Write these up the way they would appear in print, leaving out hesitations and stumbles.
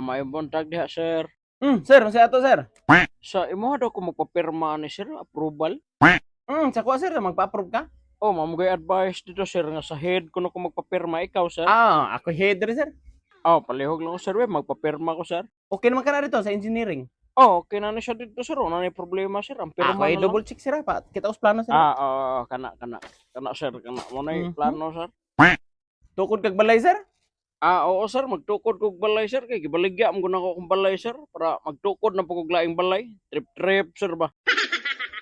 May buntag diha, sir. Sir, sa ato sir. Sa imo daw ko magpapirma ni sir, approval. Sa kuha sir, magpa-approve ka? Mamugay advice dito, sir, nga sa head ko na ko magpapirma, ikaw, sir. Ako header sir. Palihog lang ko, sir, magpapirma ko, sir. Okay naman ka na dito sa engineering. Okay na siya dito, sir. Wala na problema, sir. Ang pirma Ako ay na lang. double check sir pa. Kita us plano sir. Kana, sir. Kana. Mo na plano, sir. Tukod kag balay sir. Oo, sir. Magtukod kog balay, sir. Kay gibaligya mo na ko kong balay, sir. Para magtukod na po kog laing balay. Trip, sir ba?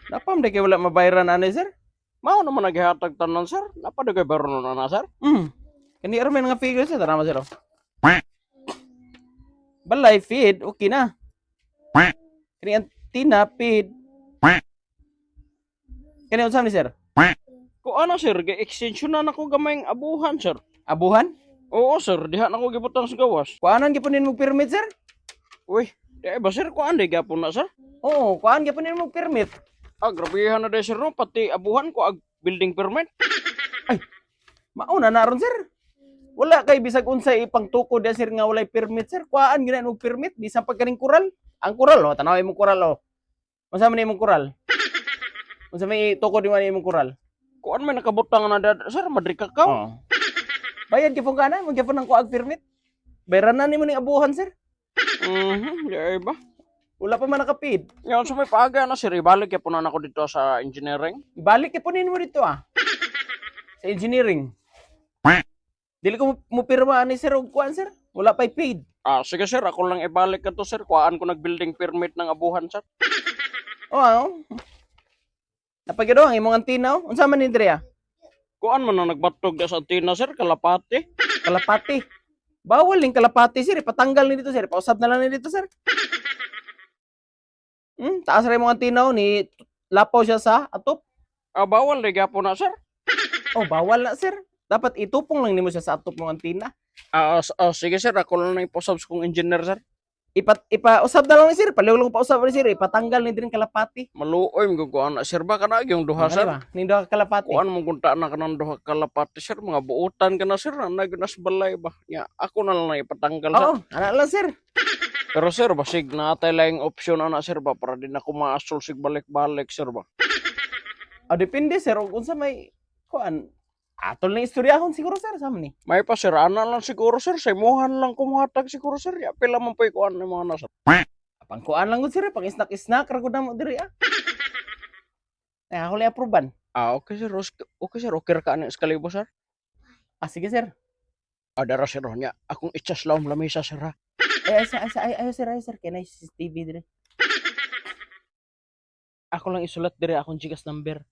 Napam de kay wala mabayaran ani sir. Mao naman naghihatag tanan, sir. Napadagay baro na, sir. Kani ara may nga figure sir, tara sir. Balay feed, okay na. Kani antina feed. Kani unsa ni sir? Ko ano, sir, ga-extension na nako gamayng abuhan, sir. Abuhan? Oo, sir. Diha na ko gibutang sa gawas. Kuanan gipunin mo permit sir? Uy, di ba, sir? Kuan di gapon na, sir? Oo, kuan gipunin mo permit. Grabehan na de, sir, no? Pati abuhan ko ag building permit. Mauna na ron sir. Wala kay bisag unsay ipang tukod ya sir nga walay permit sir. Kuan gina mo permit bisan pag kaning kural. Ang kural tanaway mo kural Unsa man imong kural? Unsa may tukod man imong kural? Kuan may nakabutang na dad, sir, madri kakaw. Bayad gyapon kana, mo gyapon ang kuag permit. Bayaran na nimo ning abuhan sir. Di ba? Wala pa man nakapid. Yan, so may paaga na, sir. Ibalik ya po na ako dito sa engineering. Ibalik ipunin mo dito sa engineering. Dili ko mo pirma ani sir og kuan sir. Wala pa'y paid. Sige, sir. Ako lang ibalik ka to, sir. Kuhaan ko nag-building permit ng abuhan, sir. Napagado ang imong antinaw. Unsa man ni Drea? Kuhaan man na nagbatog sa antina, sir. Kalapati. Kalapati. Bawal ning kalapati sir, ipatanggal ni dito sir. Pausab na lang ni dito sir. Taas ra imong antinaw ni lapaw siya sa atop. Bawal na gapo na, sir. Bawal na sir. Dapat itupong lang nimo siya sa atop mong antina. Sige, sir. Ako lang na iposabs kong engineer, sir. Ipausab na lang ni sir. Paliw lang pausab ni sir. Ipatanggal ni din kalapati. Maluoy mo kuhaan na, sir. Baka na yung duha, sir. Ning duha ka kalapati. Kuhaan mong kunta na ka ng duha kalapati, sir. Mga buutan ka na, sir. Nagnas balay ba? Ako na lang na ipatanggal, sir. Ana lang sir. Pero, sir, basig na tayo lang option na, sir ba? Para din ako maasol sig balik-balik, sir ba? Depende sir. Kung sa may kuan. Atol na istoryahon siguro sir sa ni. May pa, sir. Ana lang siguro, sir. Sa imuhan lang kumuhatag siguro, sir. Pila man po ikuan ng mga nasa. Pang kuan lang gud sir. Pang snack ra gud na mo diri ako lang approvean. Okay, sir. Okay, sir. Okay ra ka na eskalibo, sir. Sige sir. Dara, sir. Nya. Akong itchas laom lamisa, sir, ha? Ayo sir. Kaya na CCTV dire. Ako lang isulat dire akong Gcash number.